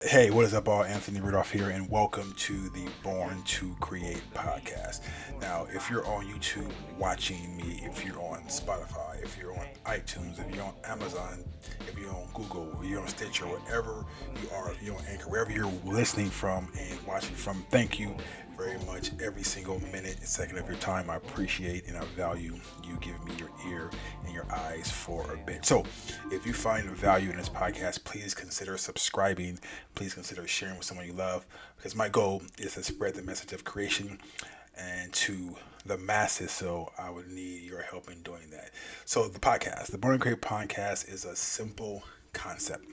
Hey, what is up, all? Anthony Rudolph here, and welcome to the Born to Create podcast. Now, if you're on YouTube watching me, if you're on Spotify, if you're on iTunes, if you're on Amazon, if you're on Google, if you're on Stitcher, wherever you are, if you're on Anchor, wherever you're listening from and watching from, thank you very much. Every single minute and second of your time, I appreciate and I value you giving me your ear and your eyes for a bit. So, if you find value in this podcast, please consider subscribing. Please consider sharing with someone you love, because my goal is to spread the message of creation and to the masses. So I would need your help in doing that. So the Born to Create podcast, is a simple concept.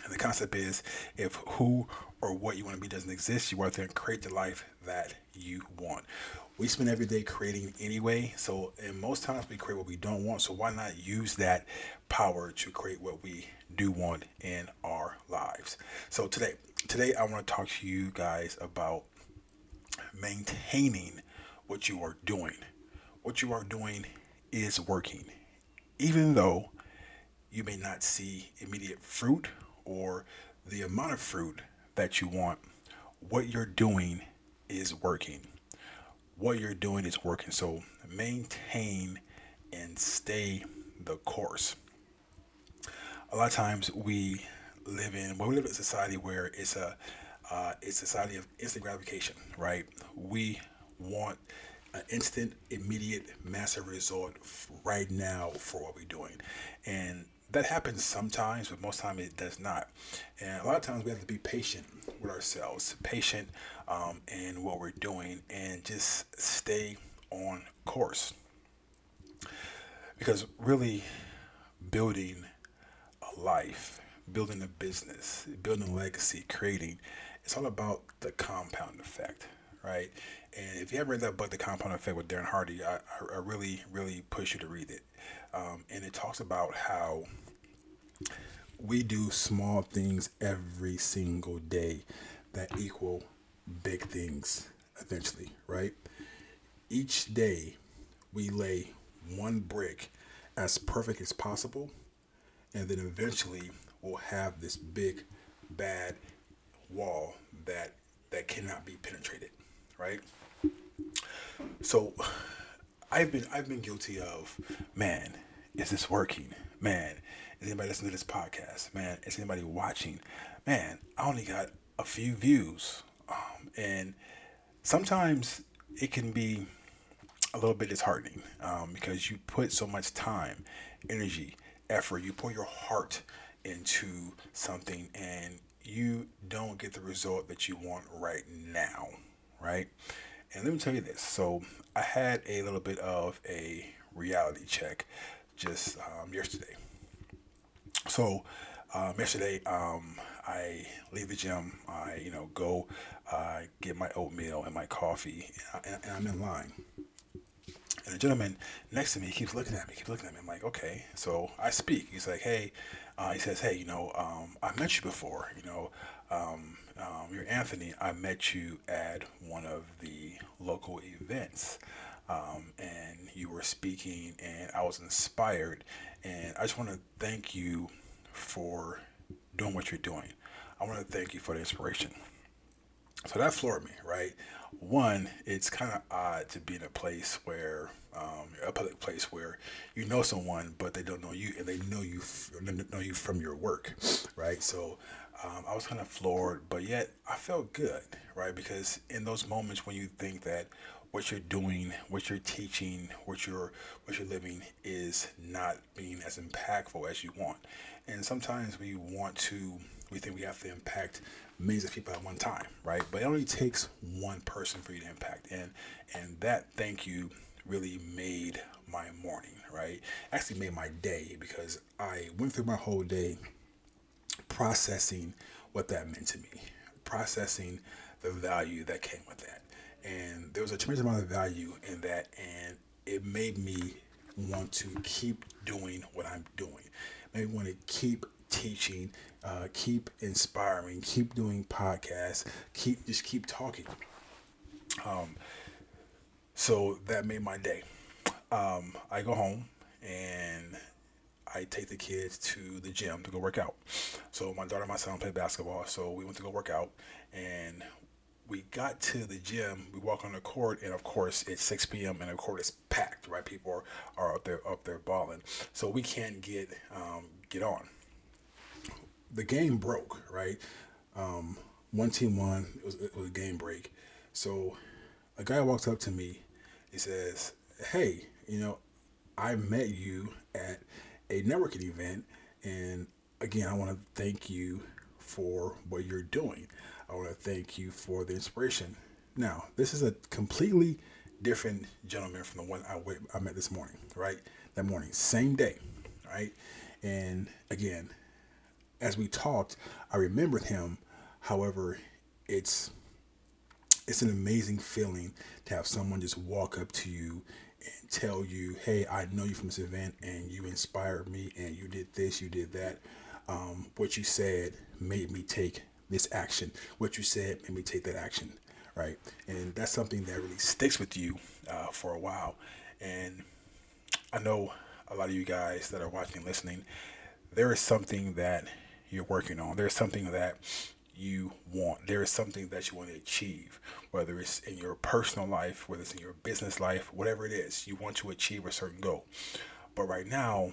And the concept is, if who or what you want to be doesn't exist, you want to create the life that you want. We spend every day creating anyway, so and most times we create what we don't want. So why not use that power to create what we do want in our lives? So today I want to talk to you guys about maintaining what you are doing. What you are doing is working, even though you may not see immediate fruit or the amount of fruit that you want. What you're doing is working. What you're doing is working. So maintain and stay the course. A lot of times we live in a society where it's a society of instant gratification, right? We want an instant, immediate, massive result right now for what we're doing, and that happens sometimes, but most time it does not. And a lot of times we have to be patient with ourselves, patient in what we're doing, and just stay on course. Because really, building a life, building a business, building a legacy, creating, it's all about the compound effect, right? And if you haven't read that book, The Compound Effect with Darren Hardy, I really, really push you to read it. And it talks about how we do small things every single day that equal big things eventually, right? Each day we lay one brick as perfect as possible, and then eventually we'll have this big bad wall that cannot be penetrated, right? So I've been guilty of, man, is this working? Man, is anybody listening to this podcast? Man, is anybody watching? Man, I only got a few views. And sometimes it can be a little bit disheartening, because you put so much time, energy, effort, you pour your heart into something, and you don't get the result that you want right now, right? And let me tell you this. So I had a little bit of a reality check just yesterday. So yesterday, I leave the gym. I go get my oatmeal and my coffee, and I'm in line. And the gentleman next to me keeps looking at me, keeps looking at me. I'm like, okay. So I speak. He's like, hey, he says, hey, I met you before. You're Anthony. I met you at one of the local events. And you were speaking, and I was inspired. And I just want to thank you for doing what you're doing. I want to thank you for the inspiration. So that floored me, right? One, it's kind of odd to be in a place where, a public place where you know someone, but they don't know you, and they know you from your work, right? So I was kind of floored, but yet I felt good, right? Because in those moments when you think that what you're doing, what you're teaching, what you're living is not being as impactful as you want, and sometimes we think we have to impact millions of people at one time, right? But it only takes one person for you to impact, and that thank you really made my morning, right? Actually made my day, because I went through my whole day processing what that meant to me, processing the value that came with that. And there was a tremendous amount of value in that, and it made me want to keep doing what I'm doing. Made me want to keep teaching, keep inspiring, keep doing podcasts, keep talking. So that made my day. I go home and I take the kids to the gym to go work out. So my daughter and my son play basketball, so we went to go work out, and we got to the gym. We walk on the court, and of course it's 6 p.m. and the court is packed. Right, people are up there balling, so we can't get on. The game broke. Right, one team won. It was a game break. So a guy walks up to me. He says, "Hey, I met you at a networking event, and again, I want to thank you for what you're doing. I want to thank you for the inspiration." Now, this is a completely different gentleman from the one I met this morning, right? That morning, same day, right? And again, as we talked, I remembered him. However, it's an amazing feeling to have someone just walk up to you and tell you, "Hey, I know you from this event, and you inspired me, and you did this, you did that. What you said made me take this action. What you said made me take that action." Right? And that's something that really sticks with you for a while. And I know a lot of you guys that are watching and listening, there is something that you're working on. There's something that you want. There is something that you want to achieve, whether it's in your personal life, whether it's in your business life, whatever it is, you want to achieve a certain goal. But right now,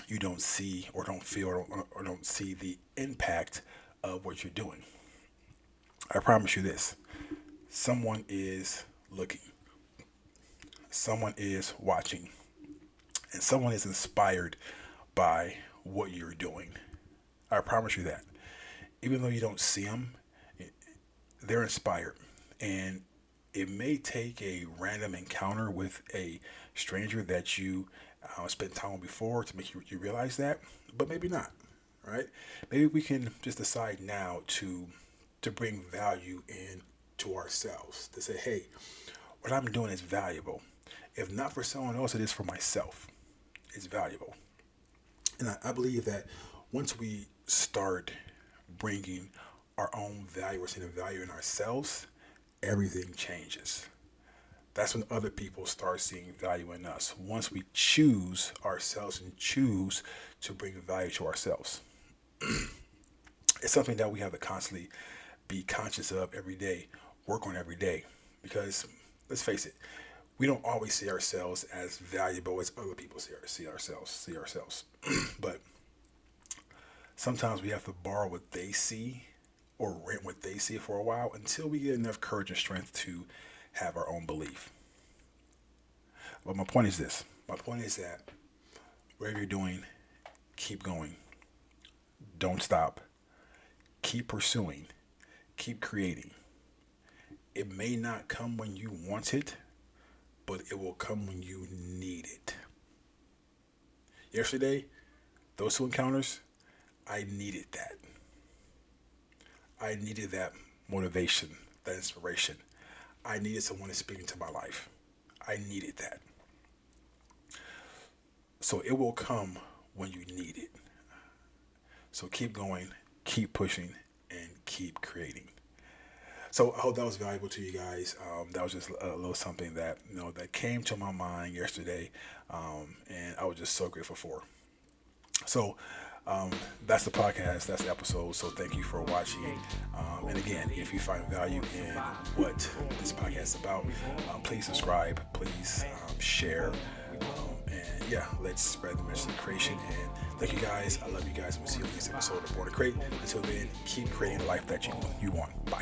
you don't see or don't feel or don't see the impact of what you're doing. I promise you this: someone is looking, someone is watching, and someone is inspired by what you're doing. I promise you that. Even though you don't see them, they're inspired. And it may take a random encounter with a stranger that you spent time with before to make you realize that, but maybe not, right? Maybe we can just decide now to bring value in to ourselves, to say, "Hey, what I'm doing is valuable. If not for someone else, it is for myself. It's valuable." And I believe that once we start bringing our own value, or seeing the value in ourselves, everything changes. That's when other people start seeing value in us. Once we choose ourselves and choose to bring value to ourselves, it's something that we have to constantly be conscious of every day, work on every day. Because let's face it, we don't always see ourselves as valuable as other people see ourselves. But sometimes we have to borrow what they see or rent what they see for a while until we get enough courage and strength to have our own belief. But my point is this. My point is that whatever you're doing, keep going. Don't stop. Keep pursuing. Keep creating. It may not come when you want it, but it will come when you need it. Yesterday, those two encounters, I needed that. I needed that motivation, that inspiration. I needed someone to speak into my life. I needed that. So it will come when you need it. So keep going, keep pushing, and keep creating. So I hope that was valuable to you guys. That was just a little something that that came to my mind yesterday, and I was just so grateful for. So that's the podcast. That's the episode. So thank you for watching. And again, if you find value in what this podcast is about, please subscribe. Please share. And yeah, let's spread the message of creation. And thank you guys. I love you guys. We'll see you in the next episode of Born to Create. Until then, keep creating the life that you want. Bye.